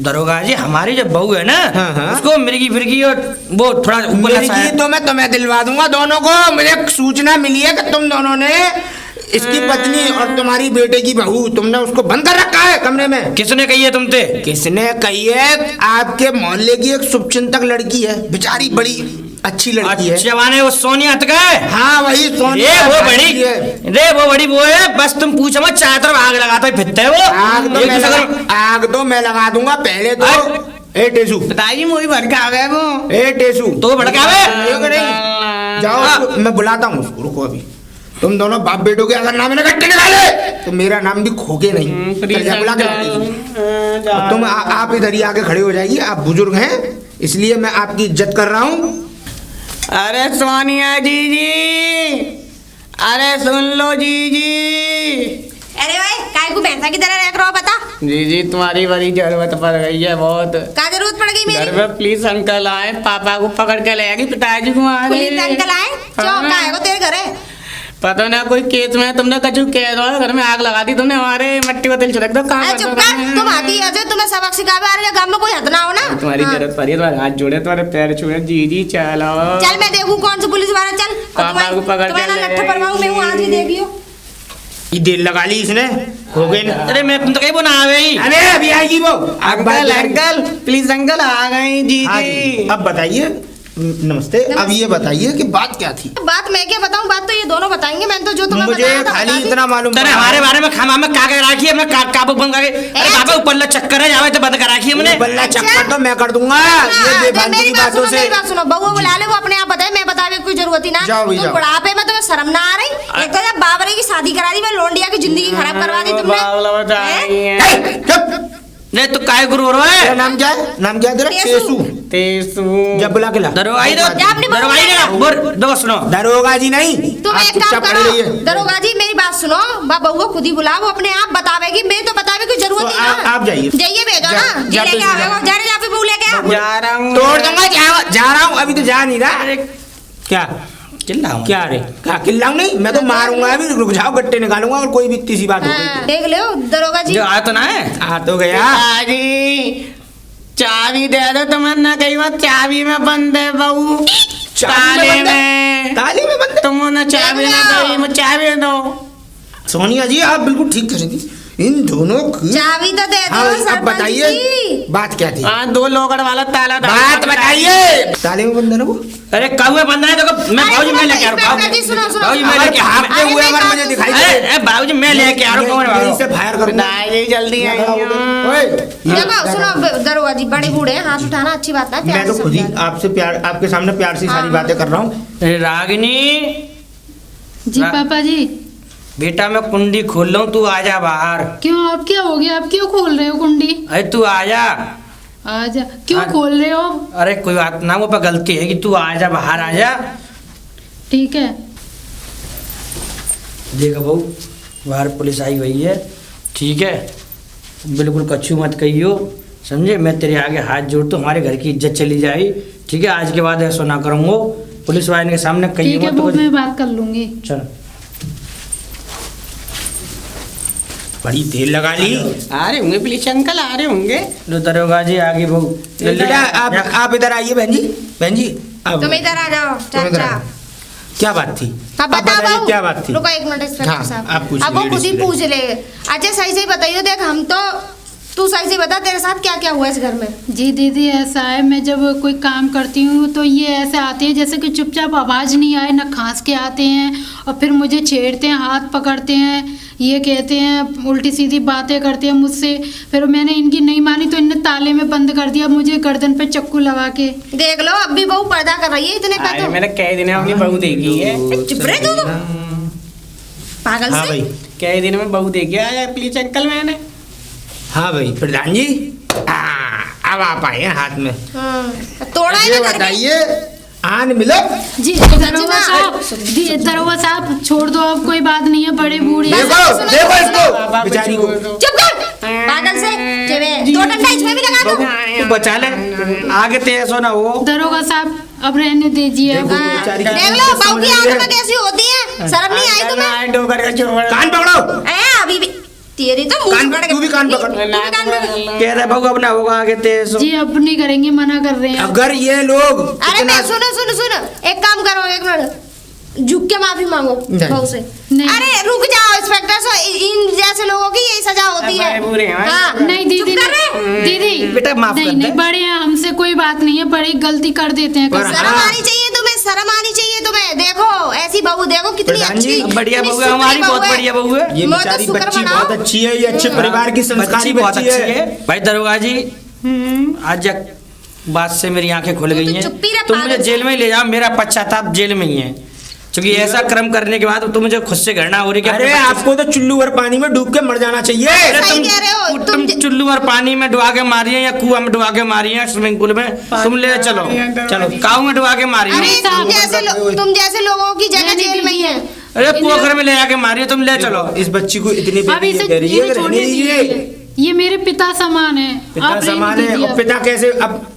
दरोगा जी हमारी जो बहू है ना, हाँ, हाँ। उसको मिर्गी फिरगी और वो थोड़ा ऊपर मेरी सा है। जी तो मैं तुम्हें दिलवा दूंगा दोनों को। मुझे सूचना मिली है कि तुम दोनों ने इसकी पत्नी और तुम्हारी बेटे की बहू, तुमने उसको बंद कर रखा है कमरे में। किसने कही है तुमसे? किसने कही है? आपके मोहल्ले की एक शुभचिंतक लड़की है, बेचारी बड़ी अच्छी लड़की है। अच्छा माने वो सोनिया तक है? हाँ वही रे सोनिया वो भाई बड़ी, है। रे वो बड़ी वो है, बस तुम पूछो मत, चारों तरफ आग लगाता है फिरते है वो। आग तो मैं लगा दूंगा। पहले तो ए टेसू, पिताजी मुझे भड़का गए वो। ए टेसू तो भड़कावे? नहीं जाओ उसको, मैं बुलाता हूँ उसको। रुको अभी। तुम दोनों बाप बेटों के अगर नाम इकट्ठे निकाले तो मेरा नाम भी खोगे नहीं। चल जा, बुला के लाती हूँ। अब तुम आप इधर ही आके खड़े हो जाइए। आप बुजुर्ग हैं इसलिए मैं आपकी इज्जत कर रहा हूँ। अरे सोनिया जी, अरे सुन लो जी। अरे भाई काय को भैंसा की तरह रख रहा हो? बता जी तुम्हारी बड़ी जरूरत पड़ गई है बहुत। क्या जरूरत पड़ गई घर मेरी? में प्लीज अंकल आए, पापा को पकड़ के ले आएगी, पिताजी को आ पुलिस अंकल आए? क्यों? क्या है वो तेरे घर है? पता ना कोई केस में तुमने कचू कह दो, घर में आग लगा दी तुमने, हमारे मट्टी को तिल छिड़क दो। कहाँ अरे चुप कर, तुम आती है जो तुम्हें सबक सिखावे आ रहे गांव में कोई हद ना हो ना। तुम्हारी हाँ। जरूरत पड़ी है, तुम्हारे हाथ जोड़े, तुम्हारे पैर छुए। जी चलो। चल मैं देखूं कौन सा पुलिस वाला। चल पापा को पकड़ के तुम्हारा ले लट्ठा परवाऊं मैं हूं, आज ही देखियो। ये देर लगा ली इसने, हो गई ना। अरे मैं तुम तो कहीं वो ना आवे ही। अरे अभी आएगी वो। अंकल अंकल प्लीज अंकल आ गई जी हाँ जी। जी। अब बताइए। नमस्ते। अब ये बताइए कि बात क्या थी? बात मैं क्या बताऊं? बात तो ये दोनों बताएंगे। मैंने तो जो तुम्हें मुझे बताया था खाली बता दी। इतना मालूम तेरे पड़ा हमारे बारे में खामा में का कह रखी है? हमने काबू बंद करके, अरे बाबा ऊपर ला चक्कर है जावे तो बंद करा रखी है हमने। बल्ला अच्छा। चक्कर तो मैं कर दूंगा। हाँ, ये बेफालतू मेरी की बात बातों सुनो, से मेरी बात सुनो। बहू बुला ले, वो अपने आप बताए, मैं बतावे की कोई जरूरत ही ना। जाओ भाई, तुम जाओ। बुढ़ापे में तुम्हें शर्म ना आ रही? एक तो जब बाबरे की शादी करा दी, मैं लोंडिया की जिंदगी खराब करवा दी तुमने। हैं? ए, चुप। नहीं तो काय गुरु हो रहा तेरा है? नाम क्या है? नाम क्या है तेरा? टेसू। तेसू। जब बुला के ला। दरोगाई दो, जा अपनी बहू दरोगाई बुला ने बोल दो सुनो। दरोगा जी नहीं, तुम आप एक काम चुपचाप खड़े करो, रहिए। दरोगा जी मेरी बात सुनो। बहू को खुद ही बुला, वो अपने आप बतावेगी। मैं तो बतावे की जरूरत तो ही ना। आप जाइए। जाइए भेजो जा- ना। जा जी लेके तो आओ, जा। जा रहे जा पे बहू लेके आओ। जा रहा हूँ। तोड़ दूंगा। जा रहा हूँ। अभी तो जा नहीं रहा। क्या चिल्लाओ क्या रे? क्या किल्लाऊं? नहीं मैं तो मारूंगा अभी। रुक जाओ, गट्टे निकालूंगा और कोई भी इतनी सी बात हो हाँ, गई देख लो दरोगा जी। जो आया तो ना है। आ तो गया। पिताजी चाबी दे दो, तुम्हारे ना कही बात चाबी में बंद है बहू। चाबी में ताले बंद है? में। ताली में बंद है? तुम ना चाबी ना कही, मुझे चाबी दो। सोनिया जी आप बिल्कुल ठीक करेंगी। इन दोनों की चाबी तो दे हाँ दो अब सरपंच बताइए जी। बात क्या थी? हाँ 2 लोकड़ वाला ताला था। बात बताइए। ताले में बंद है ना वो? अरे कौवे बंद है देखो। मैं अरे बाबूजी मैं सुनो, लेके आ रहा हूँ। जी, सुनो, सुनो, बाबूजी सुनो। मैं लेके आ रहा हूँ। भागते हुए अगर मुझे दिखाई अरे बाबूजी मैं लेके आ रहा हूँ। कौन है यहीं से बाबू? फायर करूंगा। पिताजी जल्दी आई ओए, देखो सुनो दरोगा जी, बड़े बूढ़े हैं, हाथ उठाना अच्छी बात है। मैं प्यार तो से खुद ही समझा लो। आपसे प्यार, आपके सामने प्यार से सारी हाँ। बातें कर रहा हूँ। अरे रागिनी जी रा- पापा जी। बेटा मैं कुंडी खोल रहा हूँ, तू आजा बाहर। क्यों, आप क्या हो गया, आप क्यों खोल रहे हो कुंडी? अरे तू आजा। आजा, क्यों हाँ। खोल रहे हो? अरे कोई बात ना, वो पर गलती है कि तू आजा बाहर आजा। ठीक है। देखो बहू, बाहर पुलिस आई हुई है, ठीक है, बिल्कुल कछू मत कहियो, समझे? मैं तेरे आगे हाथ जोड़ता हूँ, हमारे घर की इज्जत चली जाए, ठीक है? आज के बाद ऐसा ना करूँगा, पुलिस वाले के सामने कहियो ठीक है, मत। वो मैं बात कर लूंगी। चल। बड़ी देर लगा ली। आ रहे होंगे पुलिस अंकल, आ रहे होंगे। लो दरोगा जी, आगे बहू। बेटा आप इधर आइए बहन जी। बहन जी तुम इधर आ जाओ चाचा। क्या बात थी? हाँ आप बता बताइए बहू। क्या बात थी? रुको एक मिनट इंस्पेक्टर हाँ, साहब। आप पूछ अब वो लीजिए, खुद ही डिस्प्ले। पूछ ले। अच्छा सही से बताइए, देख हम तो, तू सही से बता तेरे साथ क्या क्या हुआ इस घर में। जी दीदी, ऐसा है, मैं जब कोई काम करती हूँ तो ये ऐसे आते हैं जैसे कि चुपचाप आवाज़ नहीं आए, ना खांस के आते हैं और फिर मुझे छेड़ते हैं, हाथ पकड़ते हैं, ये कहते हैं उल्टी सीधी बातें करते हैं मुझसे। फिर मैंने इनकी नहीं मानी तो इनने ताले में बंद कर दिया मुझे, गर्दन पे चक्कू लगा के। देख लो अब भी बहू पर्दा कर रही है इतने पे तो। मैंने कई दिन अपनी बहू देखी है। चुप रहे तू तो। पागल हाँ से। भाई, कई दिन में बहू देखी है पुलिस अंकल मैंने। हाँ भाई प्रधान जी, अब आप आए हैं हाथ में। हाँ, तोड़ा है ये ना घर के। बताइए आन मिलो। जी दरोगा साहब, दरोगा साहब छोड़ दो, अब कोई बात नहीं है, बड़े बूढ़े। देखो देखो इसको बेचारी को। चुप कर पागल से। जेबे दो डंडा इसमें भी लगा दो। तू बचा ले, आगे तेरे ऐसा ना हो। दरोगा साहब अब रहने दीजिए। देखो, हाँ, बेचारी देख की लो बहू की समझ आंख रही में है। कैसी होती है, शर्म नहीं आई तुम्हें? कान पकड़ो। अभी भी तेरी तो मुंह कान- पकड़ के- तू भी कान पकड़। तू भी कान पकड़। कह रहे बहू अब ना होगा, आगे तेरे ऐसा। जी अब नहीं करेंगे, मना कर रहे हैं। अगर ये लोग अरे मैं सुनो, एक काम करो, एक मिनट झुक के माफी मांगो नहीं। बहू से। नहीं। अरे रुक जाओ इंस्पेक्टर साहब, इन जैसे लोगों की यही सजा होती है। बुरे हैं। हाँ, नहीं दीदी, चुप कर रहे। दीदी बेटा माफ कर नहीं दे। नहीं, बड़े हैं, हमसे कोई बात नहीं है, बड़ी गलती कर देते हैं कभी। शर्म आनी चाहिए तुम्हें, शर्म आनी चाहिए तुम्हें। देखो ऐसी बहू देखो कितनी प्रधान जी, अच्छी, बढ़िया कितनी बहू है सुथरी हमारी, बहुत बहू है। बढ़िया बहू है। ये मैं तो बेचारी शुक्र बच्ची मनाओ। बहुत अच्छी है, ये अच्छे परिवार की संस्कारी बहुत बच्ची अच्छी है। भाई दरोगा जी, आज एक बात से मेरी आंखें खुल तू तो गई हैं। चुप्पी रह, तुम मुझे पागल जेल में ही ले जाओ, मेरा पश्चाताप जेल में ही है, क्योंकि ऐसा कर्म करने के बाद तुम मुझे खुद से घृणा हो रही है कि अरे आपको तो चुल्लू भर पानी में डूब के मर जाना चाहिए। अरे सही कह रहे हो, तुम चुल्लू और पानी में डुबा के मारी है या कुआं में डुबा के मारी है, स्विमिंग पूल में? तुम ले चलो, चलो काऊ में डुबा के मारी अरे है। तुम जैसे लोगों की जगह रहने जेल में ही है। अरे पोखर में ले जाके मारी है, तुम ले चलो। इस बच्ची को इतनी अब बेटी इसे कह रही है, इन्हें छोड़ने रहने दीजिए। दीजिए। ये मेरे पिता समान है। पिता आप रहने समान है, दीजिए और पिता कैसे अब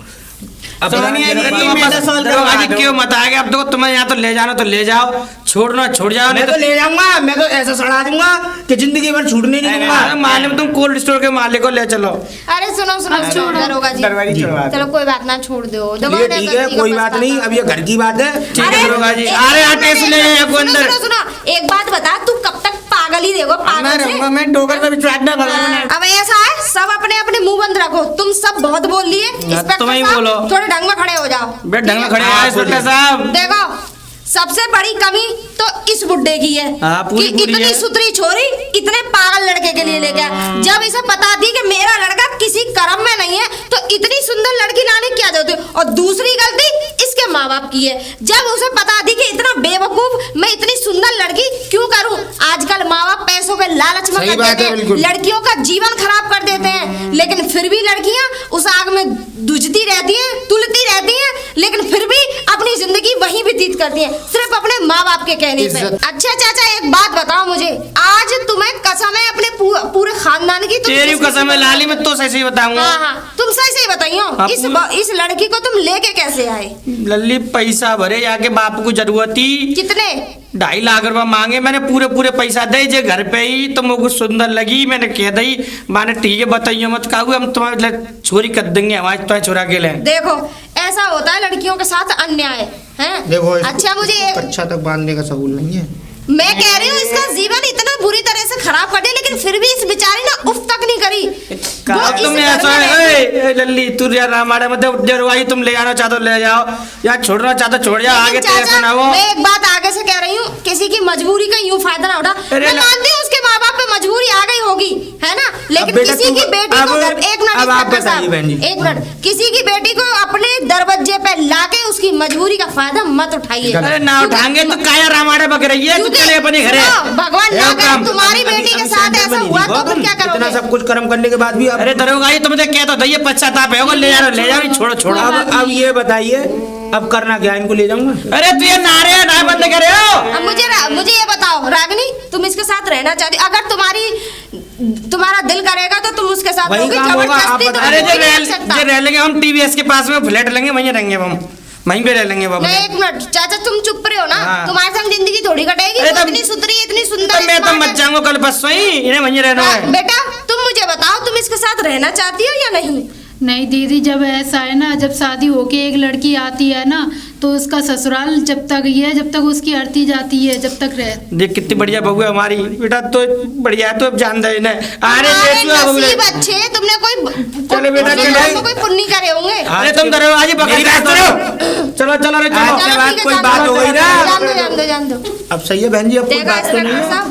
दरोगा जी क्यों मत आगे? अब देखो तुम्हें यहाँ तो ले जाना तो ले जाओ, छोड़ना छोड़ जाओ। मैं तो ले जाऊंगा, मैं तो ऐसा सड़ा दूंगा कि जिंदगी भर छूटने नहीं दूंगा। मालिक तुम कोल्ड स्टोर के मालिक को ले चलो। अरे सुनो अब छोड़ो। दरोगा जी, दरबारी छुड़वा दो। चलो कोई बात ना, छोड़ दो। ये ठीक है, कोई बात नहीं, अब ये घर की बात है। ठीक है दरोगा जी, अरे आटे से ले जाइए अंदर। सुनो एक बात बता, तू कब तक पागल ही देखो पागल से? मैं डोगर पे विश्वास ना करूंगा। अब ऐसा है, सब अपने अपने मुंह बंद रखो। तुम सब बहुत बोल लिए। इंस्पेक्टर तुम ही साहब, बोलो। थोड़े ढंग में खड़े हो जाओ। बेट ढंग में खड़े हैं इंस्पेक्टर साहब। देखो सबसे बड़ी कमी तो इस बुड्ढे की है हाँ, पूरी कि पूरी इतनी है। सुथरी छोरी इतने पागल लड़के के लिए ले गया। जब इसे पता थी कि मेरा लड़का किसी कर्म में नहीं है तो इतनी सुंदर लड़की लाने की क्या जरूरत है? और दूसरी गलती इसके माँ बाप की है। जब उसे पता थी कि इतना बेवकूफ मैं इतनी सुंदर लड़की क्यों करूं? आजकल माँ बाप पैसों के लालच में सही कर बात देते है, हैं, बिल्कुल। लड़कियों का जीवन खराब कर देते हैं। लेकिन फिर भी लड़कियां उस आग में दुझती रहती हैं, तुलती रहती हैं, लेकिन फिर भी अपनी जिंदगी वहीं व्यतीत करती हैं, सिर्फ अपने माँ बाप के कहने पे। अच्छा चाचा एक बात बताओ मुझे, आज तुम्हें कसम है अपने पूरे खानदान की? तुम तेरी किसी कसम है की- लाली, मैं तो सही सही बताऊंगा। हाँ, तुम सही सही बताइयो। आप- इस लड़की को तुम लेके कैसे आए? लल्ली पैसा भरे जाके बाप को जरूरत थी, कितने? 2.5 लाख रुपया मांगे, मैंने पूरे पैसा दे जे घर पे ही, तो मुझको सुंदर लगी, मैंने कह दी, माने ठीक है बताइए मत काहू, हम तुम्हारे छोरी कर देंगे, हमारे तुम्हारे छोरा के लिए। देखो ऐसा होता है लड़कियों के साथ अन्याय है। देखो अच्छा मुझे अच्छा तक बांधने का सबूत नहीं है। मैं कह रही हूँ इसका जीवन इतना बुरी तरह से खराब कर दिया, लेकिन फिर भी इस बेचारी ने उफ तक नहीं करी। वो इस तुम घर ऐसा में रहती- ए, लल्ली तू यार हमारे मतलब जरवाई, तुम ले जाना चाहते हो ले जाओ, या छोड़ना चाहते हो छोड़ जाओ, आगे लेकिन तेरे चाचा, से ना हो। मैं एक बात आगे से कह रही हूँ, किसी की मजबूरी का यूं फायदा ना उठा। अरे मैं ना- मानती हूँ उसके माँ बाप पे मजबूरी आ गई होगी, है ना, लेकिन बेटा किसी की तुम- बेटी को अब- एक मिनट अब आप इंस्पेक्टर साहब, बताइए बहन जी। एक मिनट, किसी की बेटी को अपने दरवाजे पे लाके उसकी मजबूरी का फायदा मत उठाइए। अरे ना उठाएंगे तो काया रामाड़ा बक रही है, तू चले अपने घरे। सुनो, भगवान ना करे काम। तुम्हारी बेटी के साथ ऐसा हुआ तो फिर क्या इतना करोगे? सब कुछ कर्म करने के बाद भी अब अरे दरोगा जी तुम तो क्या तो दइए पश्चाताप है ले जा छोड़ो छोड़ो। अब ये बताइए अब करना क्या, इनको ले जाऊंगा? अरे तू ये नारे ना बंद करे हो। अब मुझे ये बताओ रागिनी, तुम इसके साथ रहना चाहती, अगर तुम्हारा दिल करेगा तो तुम उसके साथ वही रहोगी, काम होगा, आप जबरदस्ती तो बता- अरे कोई नहीं रख सकता। जो रह लेंगे हम टीवीएस के पास में फ्लैट लेंगे वहीं रहेंगे हम, वहीं पे रह लेंगे बाबू। नहीं एक मिनट चाचा, तुम चुप रहे हो ना, हाँ। तुम्हारे संग जिंदगी थोड़ी कटेगी। अरे वो तब- इतनी सुंदरी इतनी सुंदर तब मैं तो smart मत है। जाऊंगा कल परसों ही, इन्हें वहीं रहना है। बेटा तुम मुझे बताओ, तुम इसके साथ रहना चाहती हो या नहीं? नहीं दीदी, जब ऐसा है ना, जब शादी होके एक लड़की आती है ना तो उसका ससुराल जब तक ये जब तक उसकी अर्थी जाती है जब तक रह। देख कितनी बढ़िया बहू है हमारी, बेटा तो बढ़िया है, तो अब जान दे इन्हें। अरे तुम्हारे देखो बहू नसीब अच्छे, तुमने चलो बेटा, पुण्य चलो। कर्म कोई पुण्य करे होंगे। अरे तुम दरोगा जी मेरी बात चलो चलो चलो रे चलो। आज के बाद ठीक है, कोई जान बात दो, हो गई ना? जान दो। अब सही है बहन जी, अब कोई देखा बात तो नहीं है। इंस्पेक्टर साहब,